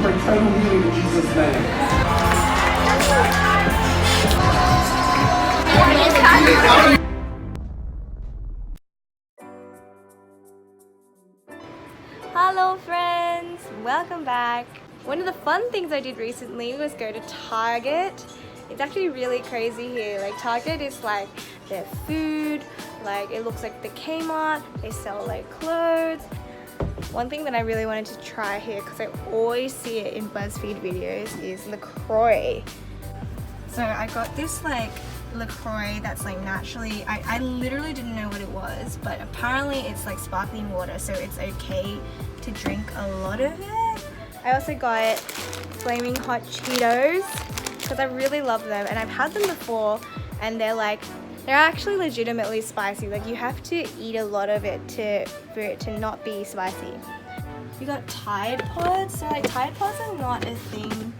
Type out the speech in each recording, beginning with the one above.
pray total healing in Jesus' name. Hello friends, welcome back. One of the fun things I did recently was go to Target. It's actually really crazy here. Like Target is like their food, like it looks like the Kmart. They sell like clothes. One thing that I really wanted to try here, because I always see it in BuzzFeed videos, is LaCroix. So I got this like LaCroix that's like naturally, I literally didn't know what it was, but apparently it's like sparkling water, so it's okay to drink a lot of it. I also got Flaming Hot Cheetos because I really love them, and I've had them before, and they're actually legitimately spicy. Like you have to eat a lot of it for it to not be spicy. We got Tide Pods. So like Tide Pods are not a thing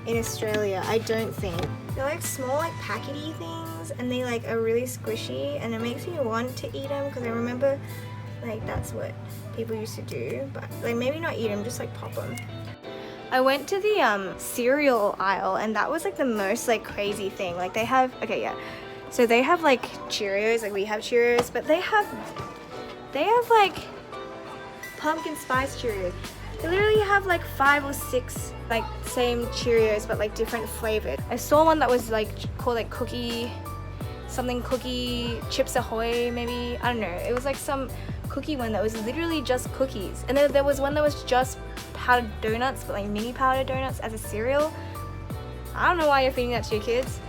in Australia, I don't think. They're like small like packety things, and they like are really squishy, and it makes me want to eat them because I remember like that's what people used to do, but like maybe not eat them, just like pop them. I went to the cereal aisle, and that was like the most like crazy thing. Like they have, okay, yeah, so they have like Cheerios, like we have Cheerios, but they have like pumpkin spice Cheerios. They literally have like 5 or 6 like same Cheerios but like different flavors. I saw one that was like called like cookie Chips Ahoy maybe, I don't know. It was like some cookie one that was literally just cookies, and then there was one that was just powdered donuts, but like mini powdered donuts as a cereal. I don't know why you're feeding that to your kids.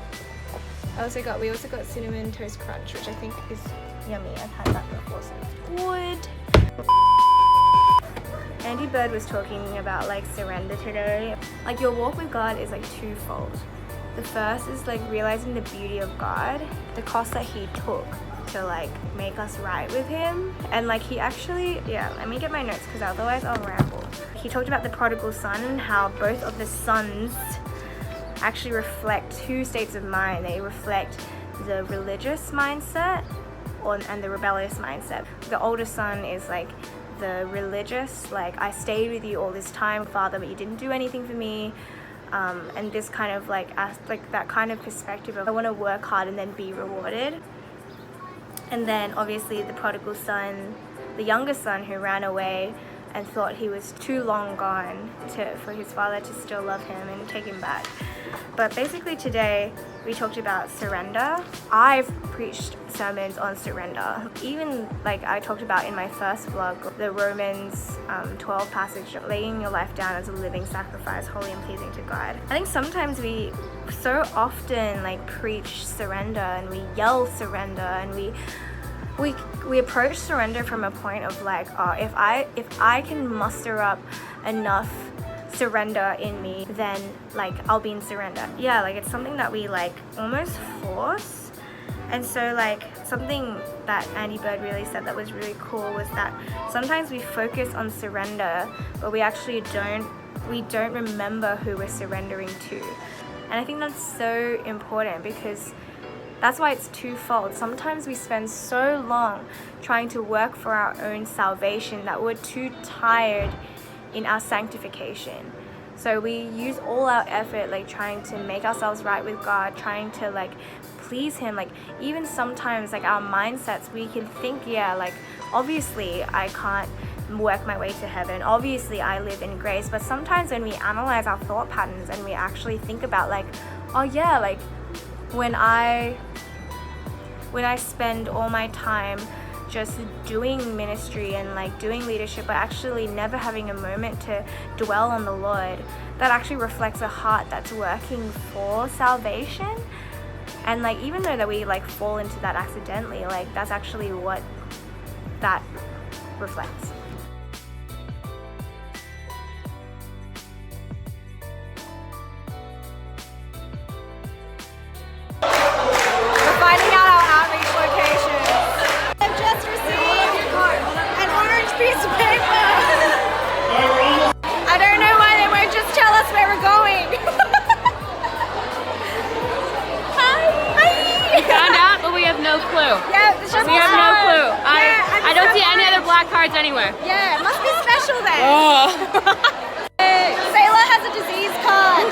We also got Cinnamon Toast Crunch, which I think is yummy. I've had that before, so it's good. Andy Bird was talking about like surrender today. Like your walk with God is like twofold. The first is like realizing the beauty of God, the cost that he took to like make us right with him. And like he actually, yeah, let me get my notes because otherwise I'll ramble. He talked about the prodigal son and how both of the sons actually reflect 2 states of mind. They reflect the religious mindset and the rebellious mindset. The older son is like the religious, like I stayed with you all this time, Father, but you didn't do anything for me. And this kind of like that kind of perspective of I want to work hard and then be rewarded. And then obviously the prodigal son, the younger son who ran away and thought he was too long gone for his father to still love him and take him back. But basically today we talked about surrender. I've preached sermons on surrender. Even like I talked about in my first vlog, the Romans 12 passage, laying your life down as a living sacrifice, holy and pleasing to God. I think sometimes we so often like preach surrender and we yell surrender, and we approach surrender from a point of like, oh, if I can muster up enough surrender in me, then like I'll be in surrender. Yeah, like it's something that we like almost force. And so like something that Andy Bird really said that was really cool was that sometimes we focus on surrender, but we actually don't remember who we're surrendering to. And I think that's so important because that's why it's twofold. Sometimes we spend so long trying to work for our own salvation that we're too tired in our sanctification. So we use all our effort like trying to make ourselves right with God, trying to like please him. Like even sometimes like our mindsets, we can think, yeah, like obviously I can't work my way to heaven, obviously I live in grace. But sometimes when we analyze our thought patterns and we actually think about like, oh yeah, like when I spend all my time just doing ministry and like doing leadership, but actually never having a moment to dwell on the Lord, that actually reflects a heart that's working for salvation. And like even though that we like fall into that accidentally, like that's actually what that reflects. No clue. Yeah, it's just we have no clue. Yeah, I don't see any other black cards anywhere. Yeah, it must be special then. Oh. disease card.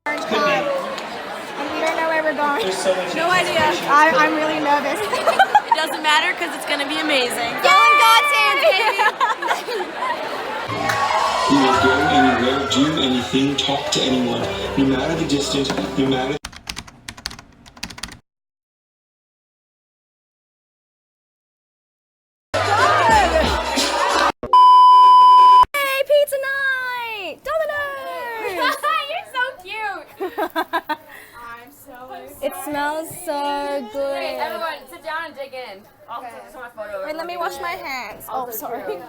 Orange card. And we don't know where we're going. No idea. I'm really nervous. It doesn't matter because it's going to be amazing. Go in God's hands, baby. You will go anywhere, do anything, talk to anyone, no matter the distance, no matter. Hey, pizza night! Domino's! You're so cute. It smells so good. Everyone, sit down and dig in. I'll take my photo. Wait, let me wash my hands. Oh, sorry.